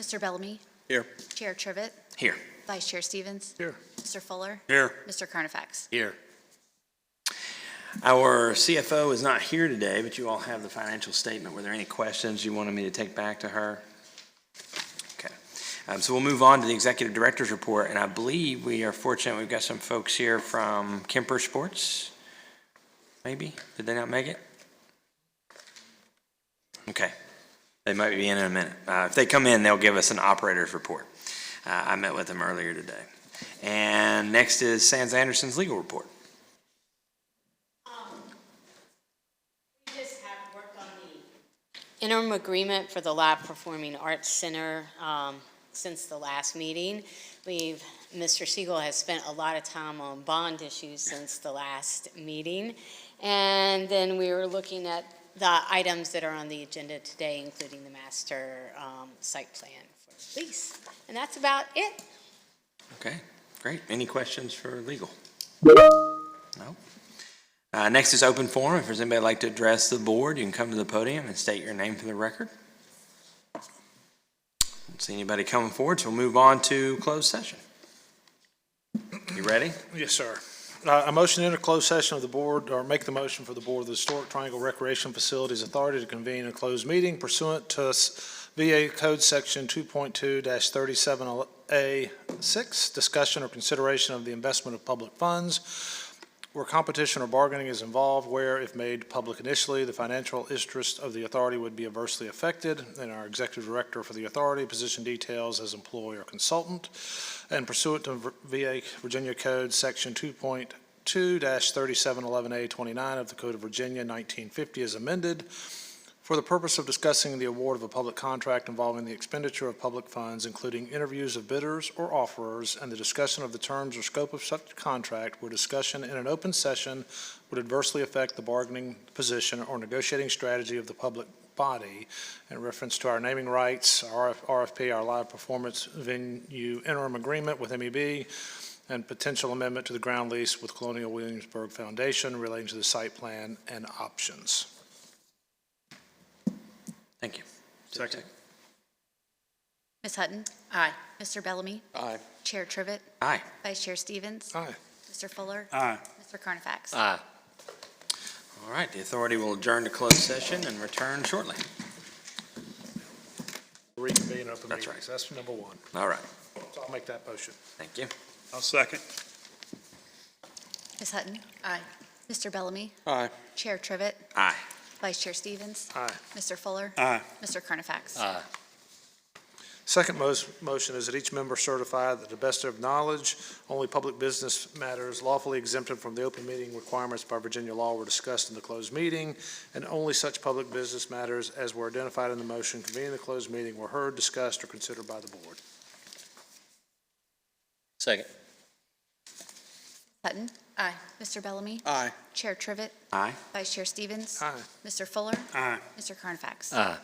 Mr. Bellamy. Here. Chair Trivet. Here. Vice Chair Stevens. Here. Mr. Fuller. Here. Mr. Carnifax. Here. Our CFO is not here today, but you all have the financial statement. Were there any questions you wanted me to take back to her? Okay. So we'll move on to the Executive Director's Report, and I believe we are fortunate we've got some folks here from Kemper Sports. Maybe? Did they not make it? Okay. They might be in a minute. If they come in, they'll give us an operator's report. I met with them earlier today. And next is Sands Anderson's legal report. We just have worked on the interim agreement for the Live Performing Arts Center since the last meeting. Mr. Siegel has spent a lot of time on bond issues since the last meeting. And then we were looking at the items that are on the agenda today, including the master site plan for the lease. And that's about it. Okay, great. Any questions for legal? No? Next is open forum. If there's anybody who'd like to address the board, you can come to the podium and state your name for the record. Don't see anybody coming forward, so we'll move on to closed session. You ready? Yes, sir. I motion to enter closed session of the board, or make the motion for the board of the Historic Triangle Recreation Facilities Authority to convene a closed meeting pursuant to VA Code Section 2.2-37A6, discussion or consideration of the investment of public funds, where competition or bargaining is involved, where, if made public initially, the financial interest of the authority would be adversely affected, and our executive director for the authority, position details as employee or consultant, and pursuant to VA Virginia Code Section 2.2-3711A29 of the Code of Virginia 1950 as amended, for the purpose of discussing the award of a public contract involving the expenditure of public funds, including interviews of bidders or offerors, and the discussion of the terms or scope of such contract, where discussion in an open session would adversely affect the bargaining position or negotiating strategy of the public body, in reference to our naming rights, our RFP, our live performance venue interim agreement with MEB, and potential amendment to the ground lease with Colonial Williamsburg Foundation relating to the site plan and options. Thank you. Second. Ms. Hutton. Aye. Mr. Bellamy. Aye. Chair Trivet. Aye. Vice Chair Stevens. Aye. Mr. Fuller. Aye. Mr. Carnifax. Aye. All right, the authority will adjourn to closed session and return shortly. Reconvene open That's meetings. right. That's number one. All right. So I'll make that motion. Thank you. I'll second. Ms. Hutton. Aye. Mr. Bellamy. Aye. Chair Trivet. Aye. Vice Chair Stevens. Aye. Mr. Fuller. Aye. Mr. Carnifax. Aye. Second motion is that each member certify that to the best of knowledge, only public business matters lawfully exempted from the open meeting requirements by Virginia law were discussed in the closed meeting, and only such public business matters as were identified in the motion convening the closed meeting were heard, discussed, or considered by the board. Second. Hutton. Aye. Mr. Bellamy. Aye. Chair Trivet. Aye. Vice Chair Stevens. Aye. Mr. Fuller. Aye. Mr. Carnifax. Aye.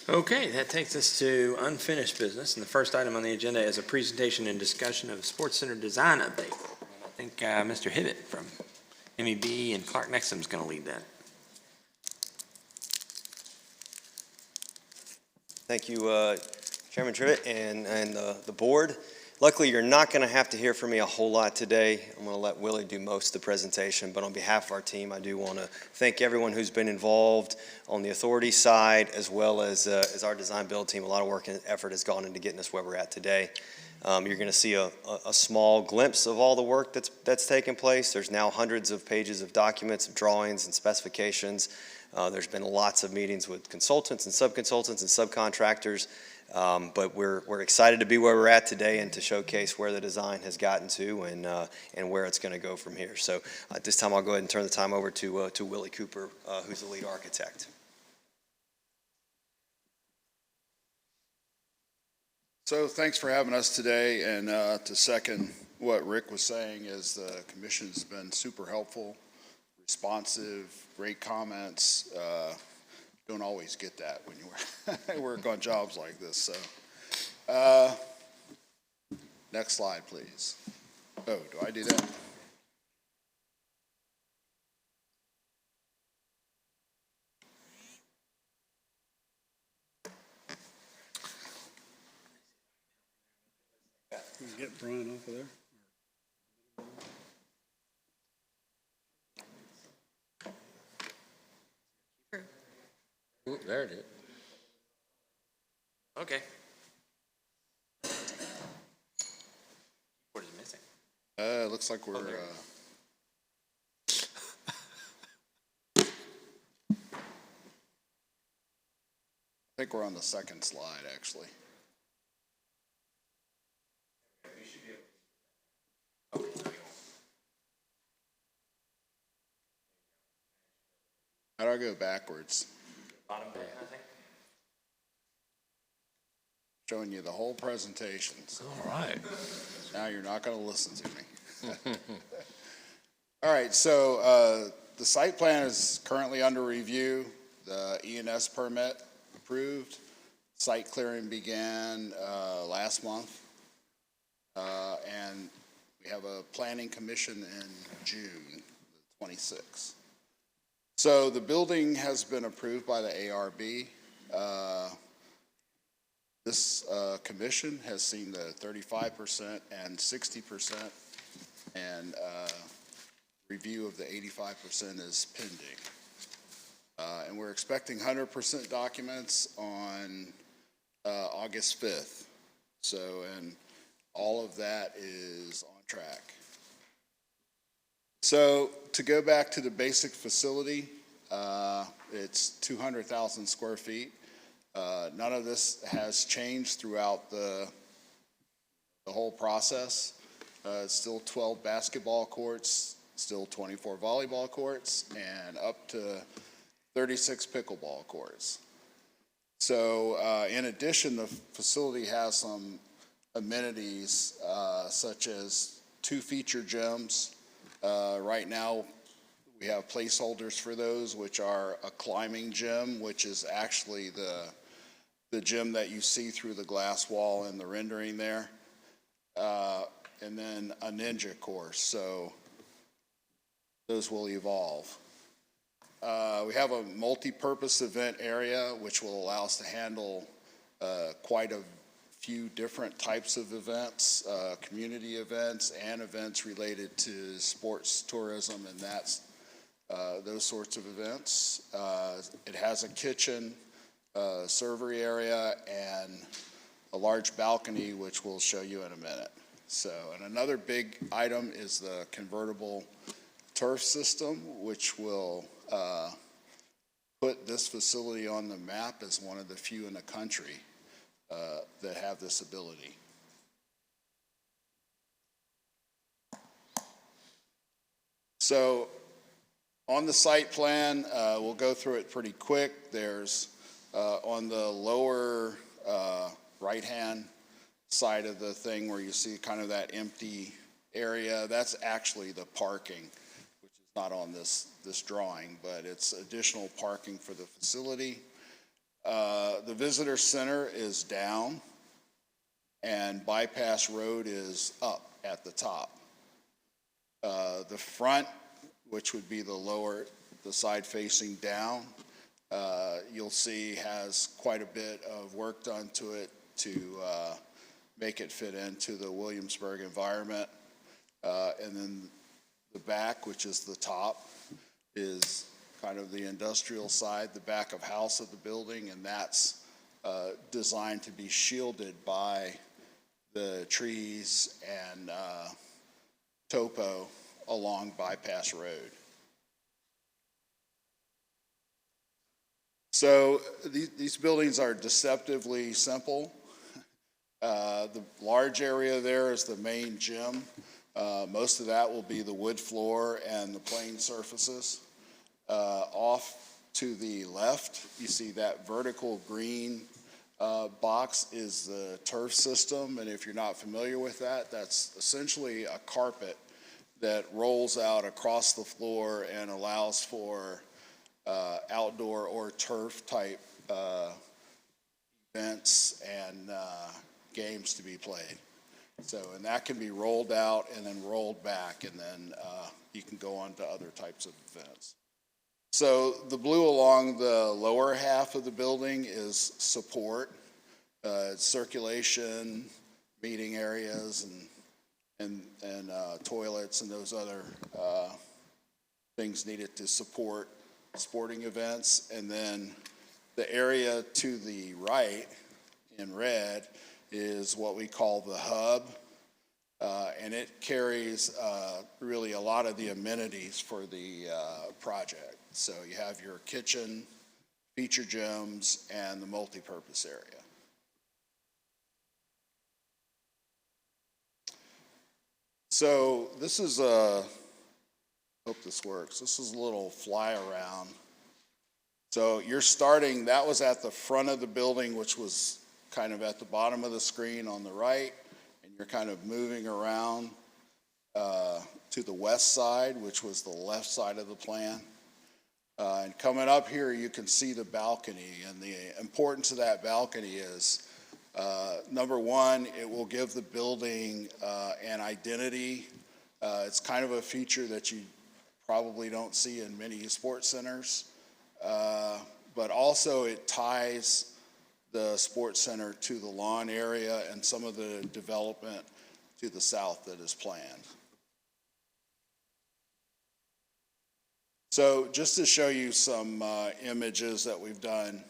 Okay, that takes us to unfinished business, and the first item on the agenda is a presentation and discussion of a Sports Center design update. I think Mr. Hibbett from MEB and Clark Nexsen is going to lead that. Thank you, Chairman Trivet and the board. Luckily, you're not going to have to hear from me a whole lot today. I'm going to let Willie do most of the presentation, but on behalf of our team, I do want to thank everyone who's been involved on the authority side, as well as our design build team. A lot of work and effort has gone into getting us where we're at today. You're going to see a small glimpse of all the work that's taken place. There's now hundreds of pages of documents, of drawings, and specifications. There's been lots of meetings with consultants and subconsultants and subcontractors. But we're excited to be where we're at today and to showcase where the design has gotten to and where it's going to go from here. So at this time, I'll go ahead and turn the time over to Willie Cooper, who's the lead architect. So thanks for having us today, and to second what Rick was saying is the commission's been super helpful, responsive, great comments. Don't always get that when you work on jobs like this. So, next slide, please. Oh, do I do that? Can we get Brian off of there? Ooh, there it is. Okay. What is missing? Looks like we're, I think we're on the second slide, actually. How do I go backwards? Bottom button, I think. Showing you the whole presentation. So All right. now you're not going to listen to me. All right, so the site plan is currently under review. The E&S permit approved. Site clearing began last month. And we have a planning commission in June, the 26th. So the building has been approved by the ARB. This commission has seen the 35% and 60%, and review of the 85% is pending. And we're expecting 100% documents on August 5th. So, and all of that is on track. So to go back to the basic facility, it's 200,000 square feet. None of this has changed throughout the whole process. It's still 12 basketball courts, still 24 volleyball courts, and up to 36 pickleball courts. So in addition, the facility has some amenities such as 2 feature gyms. Right now, we have placeholders for those, which are a climbing gym, which is actually the gym that you see through the glass wall in the rendering there, and then a ninja course. So those will evolve. We have a multi-purpose event area, which will allow us to handle quite a few different types of events, community events and events related to sports, tourism, and those sorts of events. It has a kitchen, servery area, and a large balcony, which we'll show you in a minute. So, and another big item is the convertible turf system, which will put this facility on the map as one of the few in the country that have this ability. So on the site plan, we'll go through it pretty quick. There's on the lower right-hand side of the thing where you see kind of that empty area, that's actually the parking, which is not on this drawing, but it's additional parking for the facility. The visitor center is down, and bypass road is up at the top. The front, which would be the side facing down, you'll see has quite a bit of work done to it to make it fit into the Williamsburg environment. And then the back, which is the top, is kind of the industrial side, the back of house of the building, and that's designed to be shielded by the trees and topo along bypass road. So these buildings are deceptively simple. The large area there is the main gym. Most of that will be the wood floor and the plain surfaces. Off to the left, you see that vertical green box is the turf system. And if you're not familiar with that, that's essentially a carpet that rolls out across the floor and allows for outdoor or turf type events and games to be played. So, and that can be rolled out and then rolled back, and then you can go on to other types of events. So the blue along the lower half of the building is support, circulation, meeting areas and toilets and those other things needed to support sporting events. And then the area to the right in red is what we call the hub. And it carries really a lot of the amenities for the project. So you have your kitchen, feature gyms, and the multipurpose area. So this is hope this works. This is a little fly around. So you're starting, that was at the front of the building, which was kind of at the bottom of the screen on the right, and you're kind of moving around to the west side, which was the left side of the plan. And coming up here, you can see the balcony, and the importance of that balcony is, number one, it will give the building an identity. It's kind of a feature that you probably don't see in many sports centers, but also it ties the sports center to the lawn area and some of the development to the south that is planned. So just to show you some images that we've done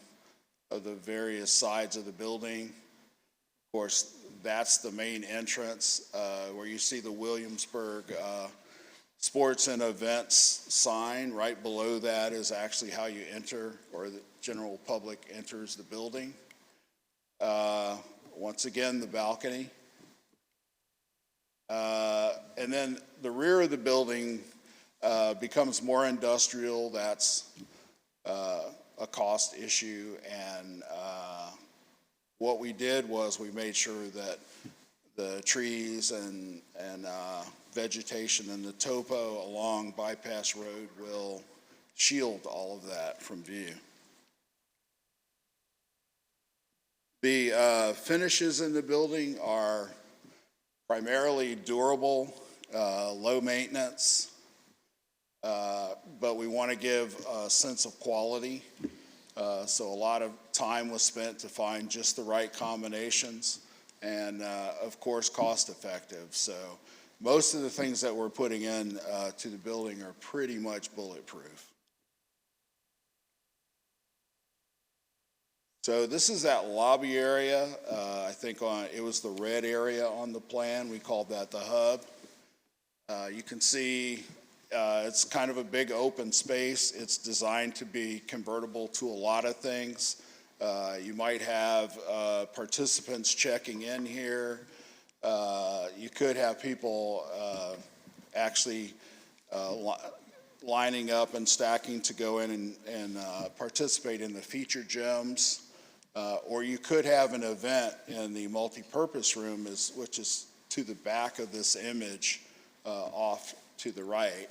of the various sides of the building. Of course, that's the main entrance where you see the Williamsburg Sports and Events sign. Right below that is actually how you enter, or the general public enters the building. Once again, the balcony. And then the rear of the building becomes more industrial. That's a cost issue, and what we did was we made sure that the trees and vegetation and the topo along Bypass Road will shield all of that from view. The finishes in the building are primarily durable, low maintenance, but we want to give a sense of quality. So a lot of time was spent to find just the right combinations, and of course cost effective. So most of the things that we're putting in to the building are pretty much bulletproof. So this is that lobby area. I think it was the red area on the plan. We called that the hub. You can see it's kind of a big open space. It's designed to be convertible to a lot of things. You might have participants checking in here. You could have people actually lining up and stacking to go in and participate in the feature gyms. Or you could have an event in the multipurpose room, which is to the back of this image off to the right.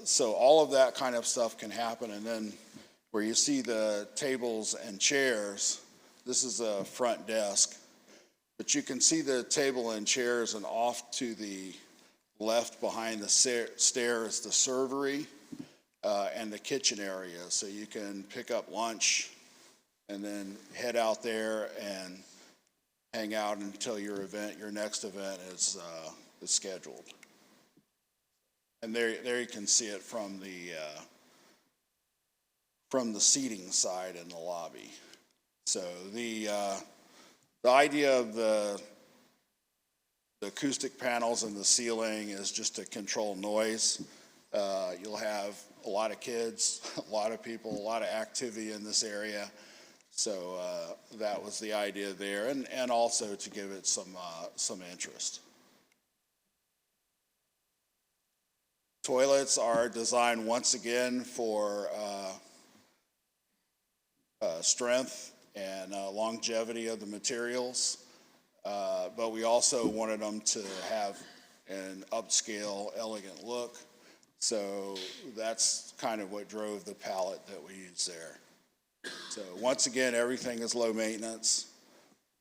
So all of that kind of stuff can happen. And then where you see the tables and chairs, this is a front desk. But you can see the table and chairs, and off to the left behind the stair is the servery and the kitchen area. So you can pick up lunch and then head out there and hang out until your next event is scheduled. And there you can see it from the seating side in the lobby. So the idea of the acoustic panels in the ceiling is just to control noise. You'll have a lot of kids, a lot of people, a lot of activity in this area. So that was the idea there, and also to give it some interest. Toilets are designed once again for strength and longevity of the materials, but we also wanted them to have an upscale, elegant look. So that's kind of what drove the palette that we used there. So once again, everything is low maintenance.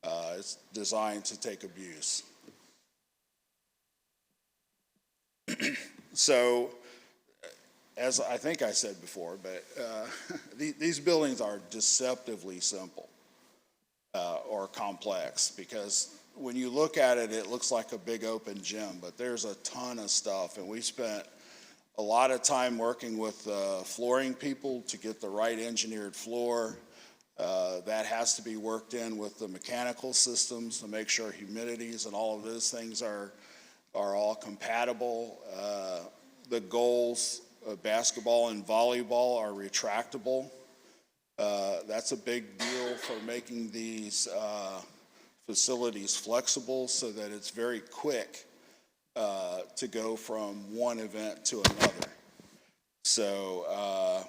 It's designed to take abuse. So, as I think I said before, but these buildings are deceptively simple or complex, because when you look at it, it looks like a big open gym, but there's a ton of stuff. And we spent a lot of time working with flooring people to get the right engineered floor. That has to be worked in with the mechanical systems to make sure humidities and all of those things are all compatible. The goals of basketball and volleyball are retractable. That's a big deal for making these facilities flexible so that it's very quick to go from one event to another. So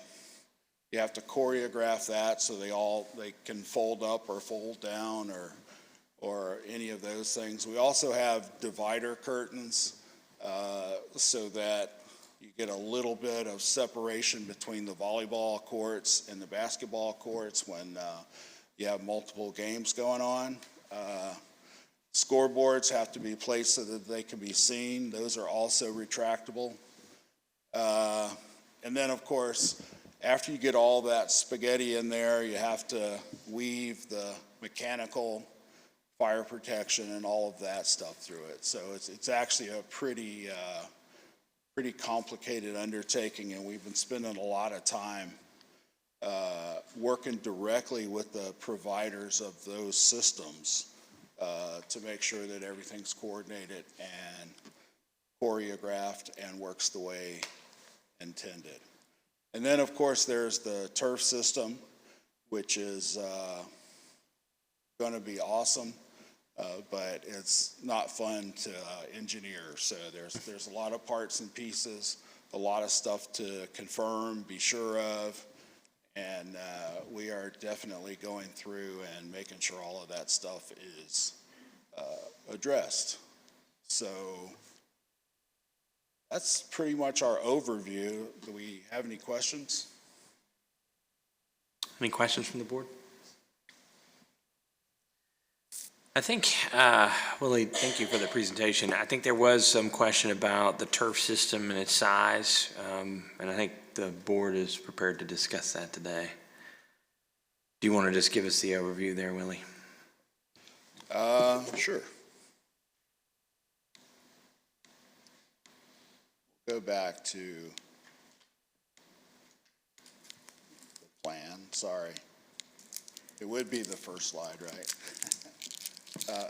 you have to choreograph that so they can fold up or fold down or any of those things. We also have divider curtains so that you get a little bit of separation between the volleyball courts and the basketball courts when you have multiple games going on. Scoreboards have to be placed so that they can be seen. Those are also retractable. And then, of course, after you get all that spaghetti in there, you have to weave the mechanical fire protection and all of that stuff through it. So it's actually a pretty complicated undertaking, and we've been spending a lot of time working directly with the providers of those systems to make sure that everything's coordinated and choreographed and works the way intended. And then, of course, there's the turf system, which is going to be awesome, but it's not fun to engineer. So there's a lot of parts and pieces, a lot of stuff to confirm, be sure of, and we are definitely going through and making sure all of that stuff is addressed. So that's pretty much our overview. Do we have any questions? Any questions from the board? I think, Willie, thank you for the presentation. I think there was some question about the turf system and its size, and I think the board is prepared to discuss that today. Do you want to just give us the overview there, Willie? Sure. Go back to the plan. Sorry. It would be the first slide, right?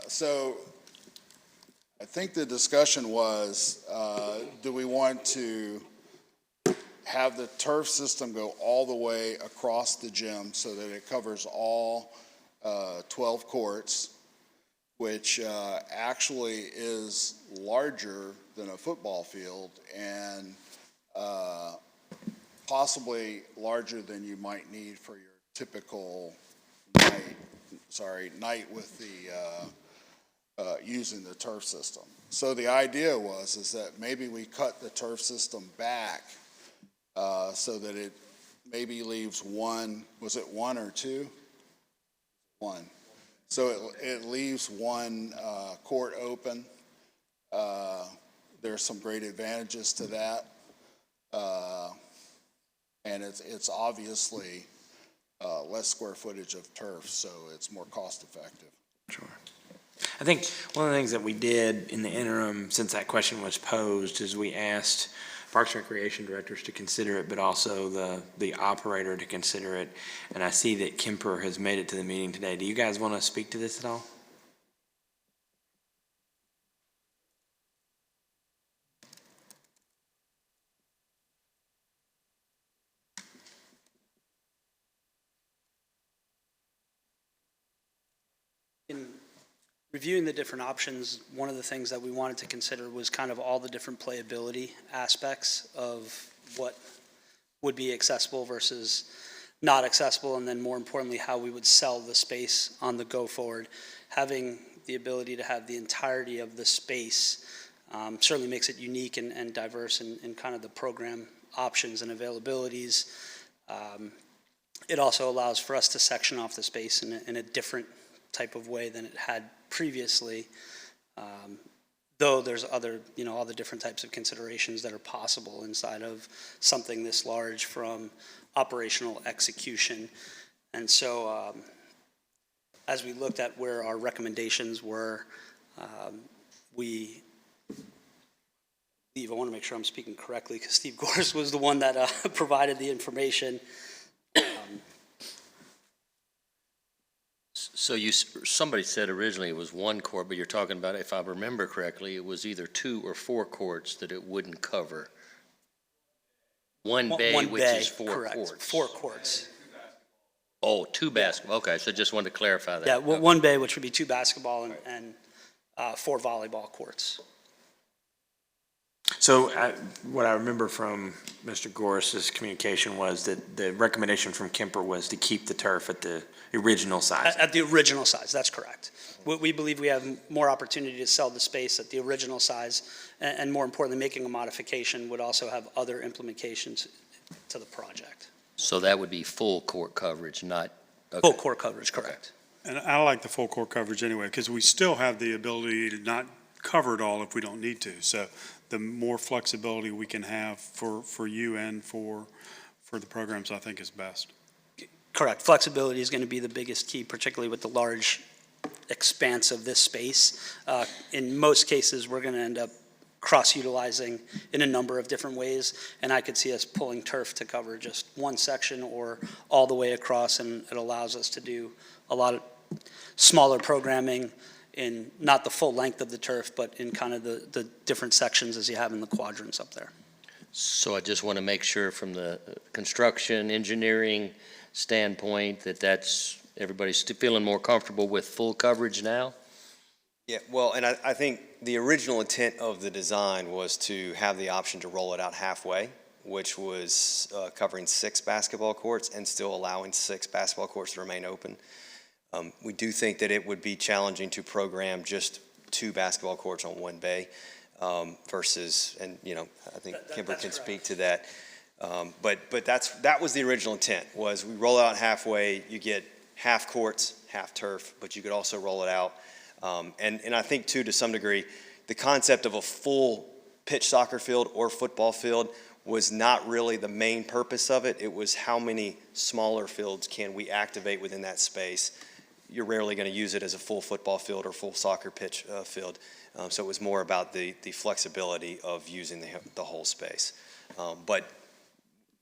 So I think the discussion was, do we want to have the turf system go all the way across the gym so that it covers all 12 courts, which actually is larger than a football field and possibly larger than you might need for your typical night with the using the turf system. So the idea is that maybe we cut the turf system back so that it maybe leaves one, was it one or two? One. So it leaves one court open. There's some great advantages to that. And it's obviously less square footage of turf, so it's more cost effective. Sure. I think one of the things that we did in the interim, since that question was posed, is we asked Parks and Recreation directors to consider it, but also the operator to consider it. And I see that Kemper has made it to the meeting today. Do you guys want to speak to this at all? In reviewing the different options, one of the things that we wanted to consider was kind of all the different playability aspects of what would be accessible versus not accessible, and then more importantly, how we would sell the space on the go forward. Having the ability to have the entirety of the space certainly makes it unique and diverse in kind of the program options and availabilities. It also allows for us to section off the space in a different type of way than it had previously, though there's other, all the different types of considerations that are possible inside of something this large, from operational execution. And so as we looked at where our recommendations were, we, Steve, I want to make sure I'm speaking correctly, because Steve Gores was the one that provided the information. So somebody said originally it was one court, but you're talking about, if I remember correctly, it was either 2 or 4 courts that it wouldn't cover. One bay, which is 4 correct, courts. 4 courts. Oh, 2 basketball, okay, so just wanted to clarify that. Yeah, Okay. one bay, which would be 2 basketball and 4 volleyball courts. So what I remember from Mr. Goris's communication was that the recommendation from Kemper was to keep the turf at the original size. At the original size, that's correct. We believe we have more opportunity to sell the space at the original size, and more importantly, making a modification would also have other implications to the project. So that would be full court coverage, not. Okay. Full court coverage, correct. And I like the full court coverage anyway, because we still have the ability to not cover it all if we don't need to. So the more flexibility we can have for you and for the programs, I think is best. Correct. Flexibility is going to be the biggest key, particularly with the large expanse of this space. In most cases, we're going to end up cross-utilizing in a number of different ways, and I could see us pulling turf to cover just one section or all the way across, and it allows us to do a lot of smaller programming in not the full length of the turf, but in kind of the different sections as you have in the quadrants up there. So I just want to make sure from the construction, engineering standpoint that's, everybody's feeling more comfortable with full coverage now? Yeah, well, and I think the original intent of the design was to have the option to roll it out halfway, which was covering 6 basketball courts and still allowing 6 basketball courts to remain open. We do think that it would be challenging to program just 2 basketball courts on one bay versus, and I think Kimber can speak to that. But that was the original intent, was we roll out halfway, you get half courts, half turf, but you could also roll it out. And I think too, to some degree, the concept of a full pitch soccer field or football field was not really the main purpose of it. It was how many smaller fields can we activate within that space. You're rarely going to use it as a full football field or full soccer pitch field. So it was more about the flexibility of using the whole space. But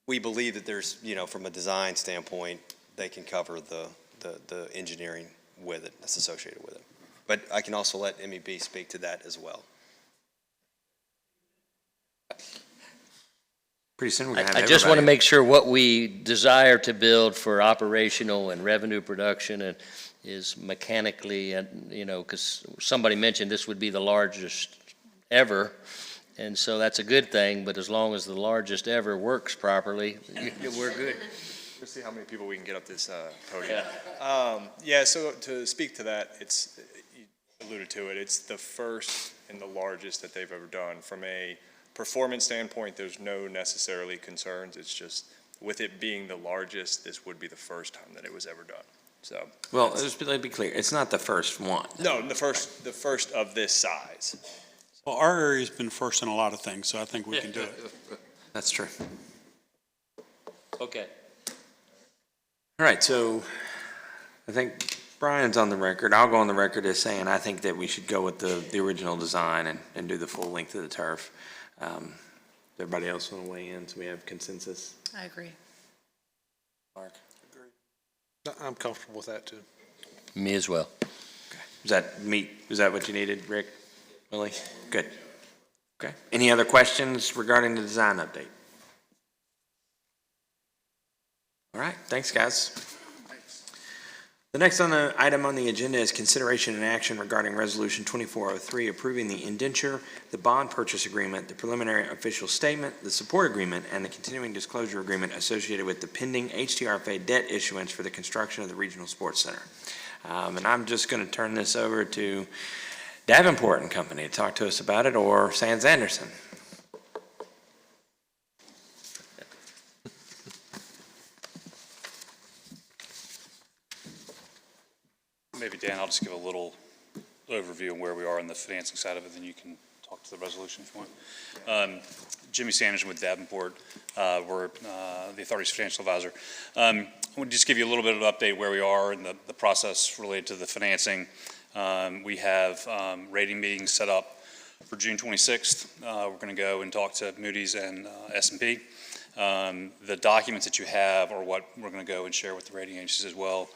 we believe that there's, from a design standpoint, they can cover the engineering with it that's associated with it. But I can also let MEB speak to that as well. Pretty soon we're going to have I just want to everybody. make sure what we desire to build for operational and revenue production and is mechanically, because somebody mentioned this would be the largest ever, and so that's a good thing, but as long as the largest ever works properly, we're good. Let's see how many people we can get up this podium. Yeah, so to speak to that, you alluded to it, it's the first and the largest that they've ever done. From a performance standpoint, there's no necessarily concerns. It's just, with it being the largest, this would be the first time that it was ever done. So, Well, let's be clear. It's not the first one. no, the first of this size. Well, our area's been first in a lot of things, so I think we can do it. That's true. Okay. All right, so I think Brian's on the record. I'll go on the record as saying I think that we should go with the original design and do the full length of the turf. Everybody else want to weigh in so we have consensus? I agree. Mark? I'm comfortable with that, too. Me as well. Is that what you needed, Rick? Willie? Good. Okay. Any other questions regarding the design update? All right, thanks, guys. The next item on the agenda is consideration and action regarding Resolution 2403, approving the indenture, the bond purchase agreement, the preliminary official statement, the support agreement, and the continuing disclosure agreement associated with the pending HTRFA debt issuance for the construction of the Regional Sports Center. And I'm just going to turn this over to Davenport and Company to talk to us about it, or Sands Anderson. Maybe Dan, I'll just give a little overview on where we are on the financing side of it, then you can talk talk to the resolution if you want. Jimmy Sanderson with Davenport. We're the authority's financial advisor. I want to just give you a little bit of an update where we are in the process related to the financing. We have rating meetings set up for June 26th. We're going to go and talk to Moody's and S&P. The documents that you have are what we're going to go and share with the rating agencies as well.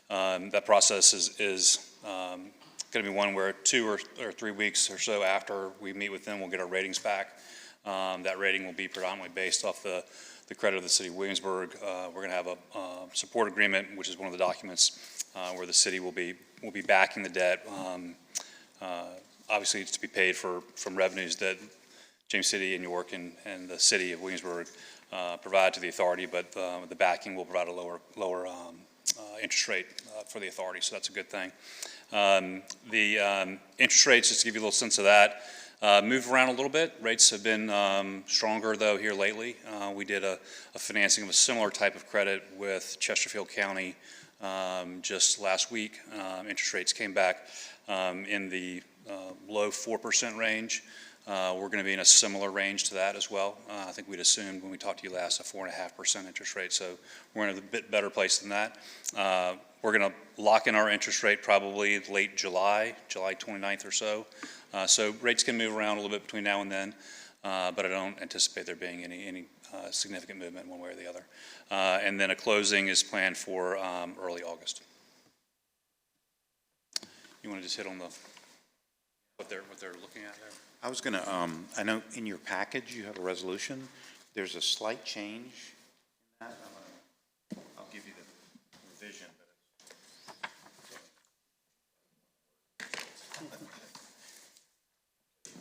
That process is going to be one where 2 or 3 weeks or so after we meet with them, we'll get our ratings back. That rating will be predominantly based off the credit of the city of Williamsburg. We're going to have a support agreement, which is one of the documents where the city will be backing the debt. Obviously, it's to be paid from revenues that James City and York and the city of Williamsburg provide to the authority, but the backing will provide a lower interest rate for the authority, so that's a good thing. The interest rates, just to give you a little sense of that, move around a little bit. Rates have been stronger, though, here lately. We did a financing of a similar type of credit with Chesterfield County just last week. Interest rates came back in the low 4% range. We're going to be in a similar range to that as well. I think we'd assumed when we talked to you last a 4.5% interest rate, so we're in a bit better place than that. We're going to lock in our interest rate probably late July 29th or so. So rates can move around a little bit between now and then, but I don't anticipate there being any significant movement one way or the other. And then a closing is planned for early August. You want to just hit on what they're looking at there? I was going to, I know in your package you have a resolution. There's a slight change in that. I'll give you the revision.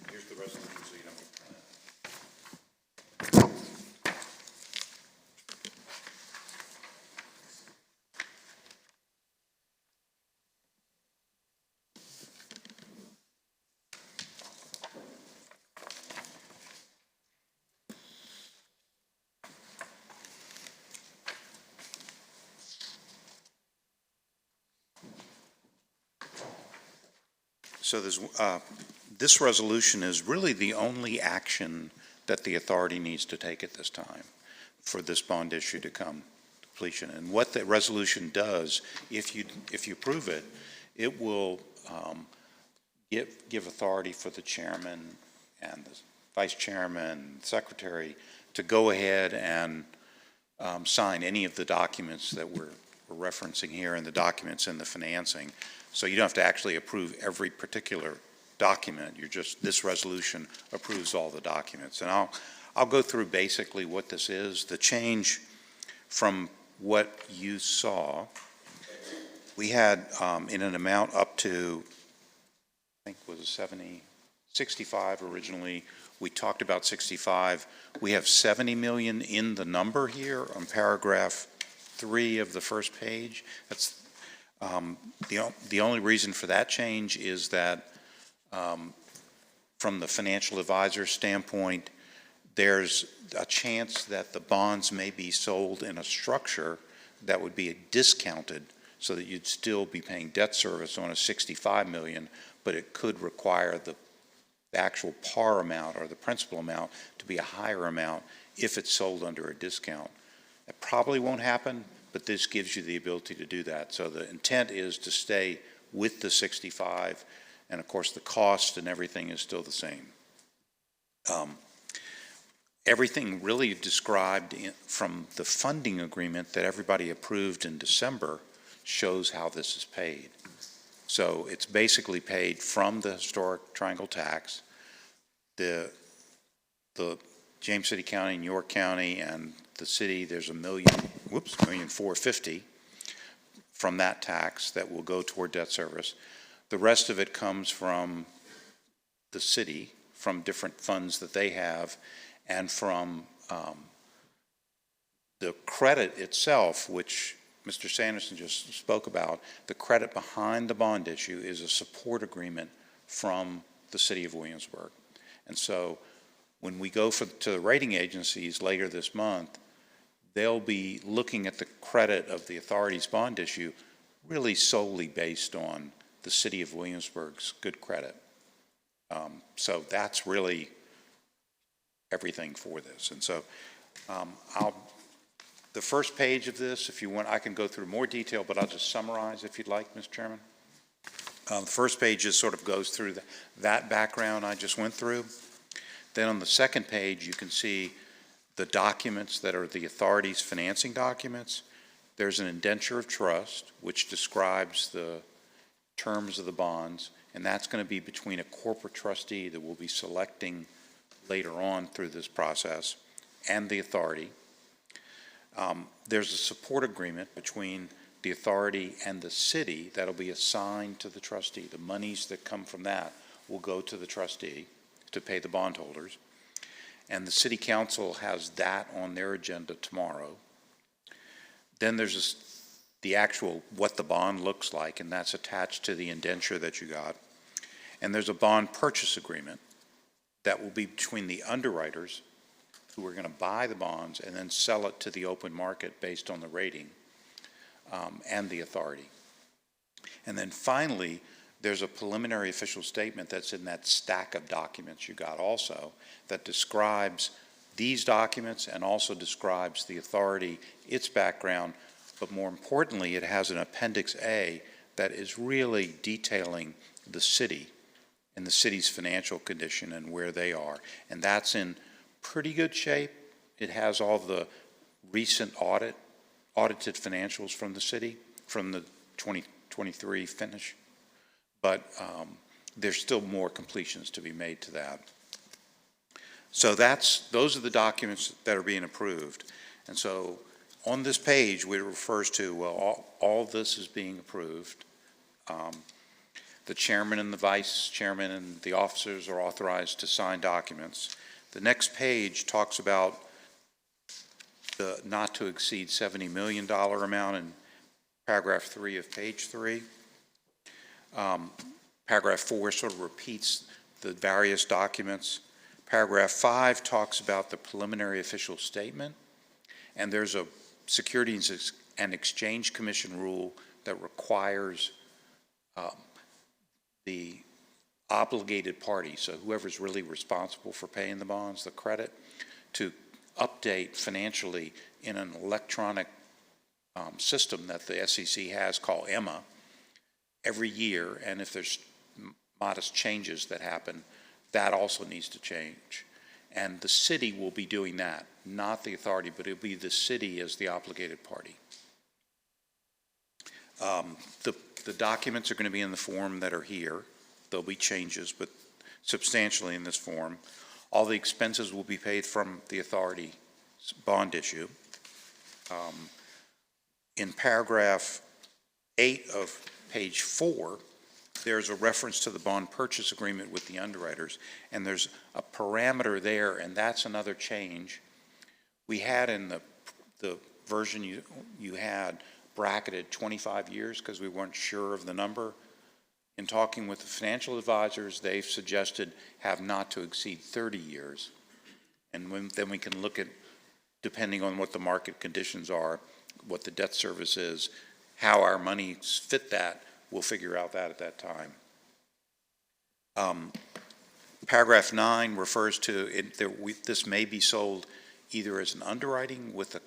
Here's the resolution so you don't get So this resolution is really the only action that the authority needs to take at this time for this bond issue to come to completion. And what the resolution does, if you approve it, it will give authority for the chairman and the vice chairman, secretary, to go ahead and sign any of the documents that we're referencing here and the documents in the financing. So you don't have to actually approve every particular document. This resolution approves all the documents. And I'll go through basically what this is. The change from what you saw, we had in an amount up to, I think was 65 originally. We talked about 65. We have 70 million in the number here on paragraph 3 of the first page. That's the only reason for that change is that from the financial advisor standpoint, there's a chance that the bonds may be sold in a structure that would be discounted so that you'd still be paying debt service on a 65 million, but it could require the actual par amount or the principal amount to be a higher amount if it's sold under a discount. It probably won't happen, but this gives you the ability to do that. So the intent is to stay with the 65, and of course the cost and everything is still the same. Everything really described from the funding agreement that everybody approved in December shows how this is paid. So it's basically paid from the historic triangle tax. The James City County and York County and the city, there's $1,450,000 from that tax that will go toward debt service. The rest of it comes from the city, from different funds that they have, and from the credit itself, which Mr. Sanderson just spoke about. The credit behind the bond issue is a support agreement from the city of Williamsburg. And so when we go to the rating agencies later this month, they'll be looking at the credit of the authority's bond issue really solely based on the city of Williamsburg's good credit. So that's really everything for this. And so the first page of this, if you want, I can go through more detail, but I'll just summarize if you'd like, Mr. Chairman. The first page just sort of goes through that background I just went through. Then on the second page, you can see the documents that are the authority's financing documents. There's an indenture of trust, which describes the terms of the bonds, and that's going to be between a corporate trustee that we'll be selecting later on through this process and the authority. There's a support agreement between the authority and the city that'll be assigned to the trustee. The monies that come from that will go to the trustee to pay the bondholders. And the city council has that on their agenda tomorrow. Then there's the actual, what the bond looks like, and that's attached to the indenture that you got. And there's a bond purchase agreement that will be between the underwriters who are going to buy the bonds and then sell it to the open market based on the rating, and the authority. And then finally, there's a preliminary official statement that's in that stack of documents you got also that describes these documents and also describes the authority, its background, but more importantly, it has an Appendix A that is really detailing the city and the city's financial condition and where they are. And that's in pretty good shape. It has all the recent audited financials from the city, from the 2023 finish. But there's still more completions to be made to that. So those are the documents that are being approved. And so on this page, it refers to, well, all this is being approved. The chairman and the vice chairman and the officers are authorized to sign documents. The next page talks about the not to exceed $70 million amount in paragraph 3 of page 3. Paragraph 4 sort of repeats the various documents. Paragraph 5 talks about the preliminary official statement, and there's a Securities and Exchange Commission rule that requires the obligated party, so whoever's really responsible for paying the bonds, the credit, to update financially in an electronic system that the SEC has called EMMA every year, and if there's modest changes that happen, that also needs to change. And the city will be doing that, not the authority, but it'll be the city as the obligated party. The documents are going to be in the form that are here. There'll be changes, but substantially in this form. All the expenses will be paid from the authority bond issue. In paragraph 8 of page 4, there's a reference to the bond purchase agreement with the underwriters, and there's a parameter there, and that's another change. We had in the version you had bracketed 25 years because we weren't sure of the number. In talking with the financial advisors, they've suggested have not to exceed 30 years. And then we can look at, depending on what the market conditions are, what the debt service is, how our monies fit that, we'll figure out that at that time. Paragraph 9 refers to this may be sold either as an underwriting with a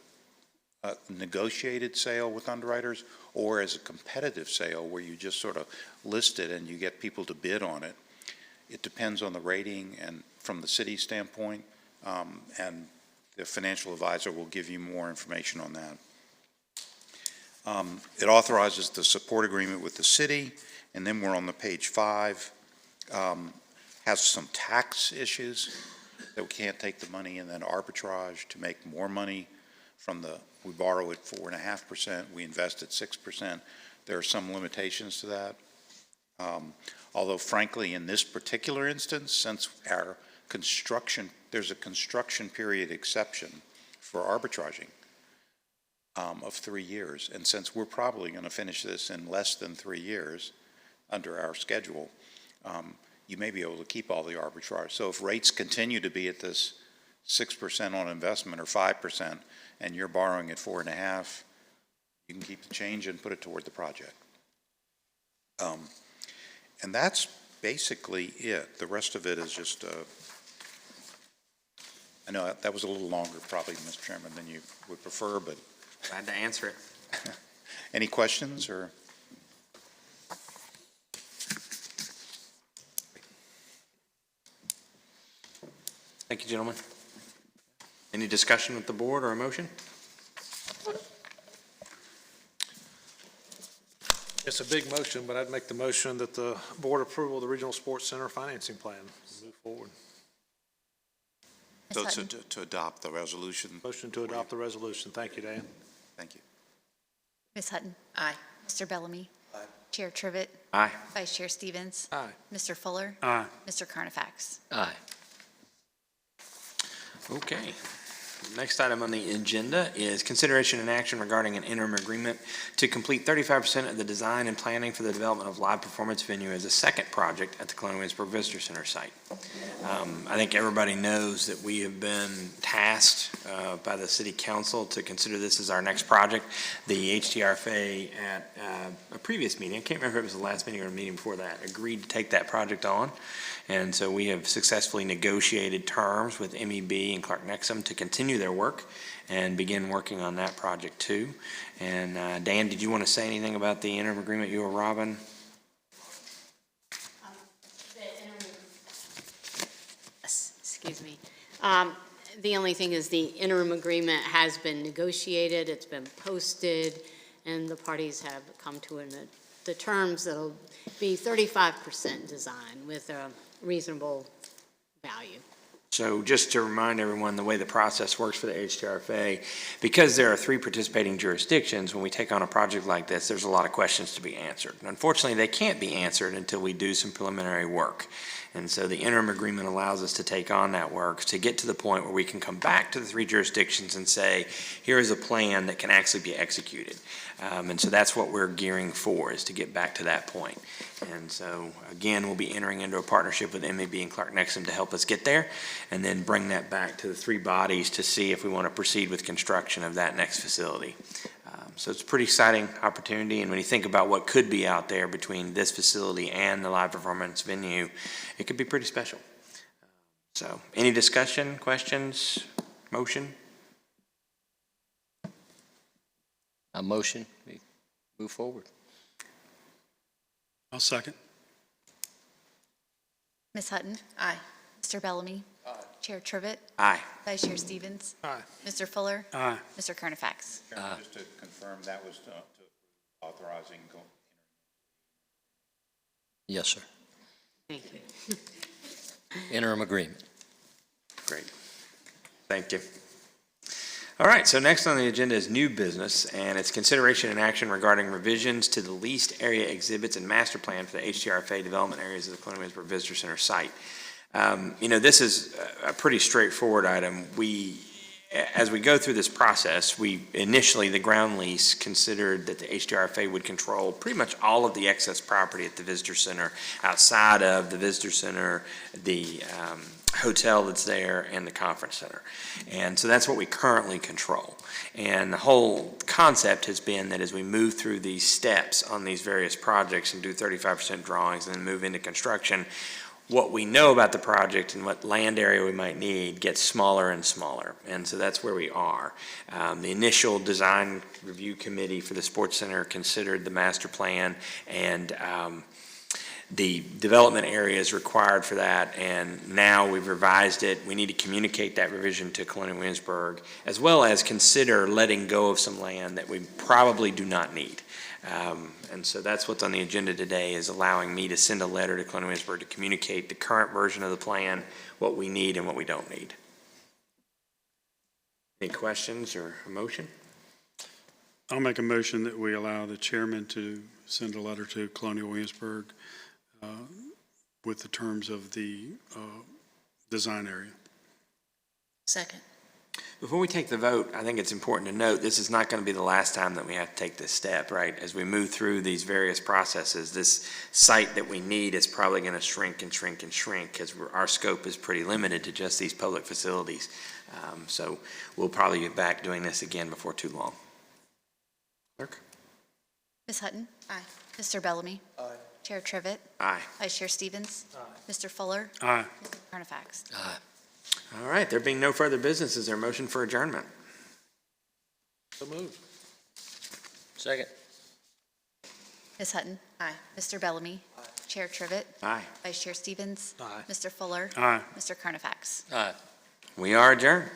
negotiated sale with underwriters or as a competitive sale where you just sort of list it and you get people to bid on it. It depends on the rating and from the city standpoint, and the financial advisor will give you more information on that. It authorizes the support agreement with the city, and then we're on the page 5, has some tax issues that we can't take the money and then arbitrage to make more money from we borrow at 4.5%, we invest at 6%. There are some limitations to that. Although frankly, in this particular instance, since our construction, there's a construction period exception for arbitraging of 3 years. And since we're probably going to finish this in less than 3 years under our schedule, you may be able to keep all the arbitrage. So if rates continue to be at this 6% on investment or 5%, and you're borrowing at 4.5%, you can keep the change and put it toward the project. And that's basically it. The rest of it is just, I know that was a little longer probably, Mr. Chairman, than you would prefer, but Glad to answer it. any questions or? Thank you, gentlemen. Any discussion with the board or a motion? It's a big motion, but I'd make the motion that the board approval of the Regional Sports Center financing plan. Move forward. Ms. So Hutton. to adopt the resolution. Motion to adopt the resolution. Thank you, Dan. Thank you. Ms. Hutton. Aye. Mr. Bellamy. Aye. Chair Trivett. Aye. Vice Chair Stevens. Aye. Mr. Fuller. Aye. Mr. Carnifax. Aye. Okay. Next item on the agenda is consideration and action regarding an interim agreement to complete 35% of the design and planning for the development of live performance venue as a second project at the Colonial Williamsburg Visitor Center site. I think everybody knows that we have been tasked by the City Council to consider this as our next project. The HTRFA at a previous meeting, I can't remember if it was the last meeting or a meeting before that, agreed to take that project on. And so we have successfully negotiated terms with MEB and Clark Nexsen to continue their work and begin working on that project too. And Dan, did you want to say anything about the interim agreement, you or Robin? Excuse me. The only thing is the interim agreement has been negotiated, it's been posted, and the parties have come to the terms that'll be 35% design with a reasonable value. So just to remind everyone, the way the process works for the HTRFA, because there are 3 participating jurisdictions, when we take on a project like this, there's a lot of questions to be answered. And unfortunately, they can't be answered until we do some preliminary work. And so the interim agreement allows us to take on that work to get to the point where we can come back to the 3 jurisdictions and say, here is a plan that can actually be executed. And so that's what we're gearing for, is to get back to that point. And so, again, we'll be entering into a partnership with MEB and Clark Nexsen to help us get there, and then bring that back to the 3 bodies to see if we want to proceed with construction of that next facility. So it's a pretty exciting opportunity, and when you think about what could be out there between this facility and the live performance venue, it could be pretty special. So, any discussion, questions, motion? A motion, we move forward. I'll second. Ms. Hutton. Aye. Mr. Bellamy. Aye. Chair Trivett. Aye. Vice Chair Stevens. Aye. Mr. Fuller. Aye. Mr. Carnifax. Chairman, just to confirm, that was to authorizing. Yes, sir. Thank you. Interim agreement. Great. Thank you. All right, so next on the agenda is new business, and it's consideration and action regarding revisions to the leased area exhibits and master plan for the HTRFA development areas of the Colonial Williamsburg Visitor Center site. This is a pretty straightforward item. As we go through this process, initially, the ground lease considered that the HTRFA would control pretty much all of the excess property at the Visitor Center, outside of the Visitor Center, the hotel that's there, and the conference center. And so that's what we currently control. And the whole concept has been that as we move through these steps on these various projects and do 35% drawings and then move into construction, what we know about the project and what land area we might need gets smaller and smaller. And so that's where we are. The initial design review committee for the sports center considered the master plan, and the development areas required for that, and now we've revised it. We need to communicate that revision to Colonial Williamsburg, as well as consider letting go of some land that we probably do not need. And so that's what's on the agenda today, is allowing me to send a letter to Colonial Williamsburg to communicate the current version of the plan, what we need and what we don't need. Any questions or a motion? I'll make a motion that we allow the chairman to send a letter to Colonial Williamsburg with the terms of the design area. Second. Before we take the vote, I think it's important to note this is not going to be the last time that we have to take this step, right? As we move through these various processes, this site that we need is probably going to shrink and shrink and shrink, because our scope is pretty limited to just these public facilities. So we'll probably be back doing this again before too long. Clerk? Ms. Hutton. Aye. Mr. Bellamy. Aye. Chair Trivett, Aye. Vice Chair Stevens. Mr. Fuller, Aye. Mr. Carnifax. All right, there being no further business, is there a motion for adjournment? So moved. Second. Ms. Hutton. Aye. Mr. Bellamy. Chair Trivett, Aye. Vice Chair Stevens. Aye. Mr. Fuller. Aye. Mr. Carnifax. Aye. We are adjourned.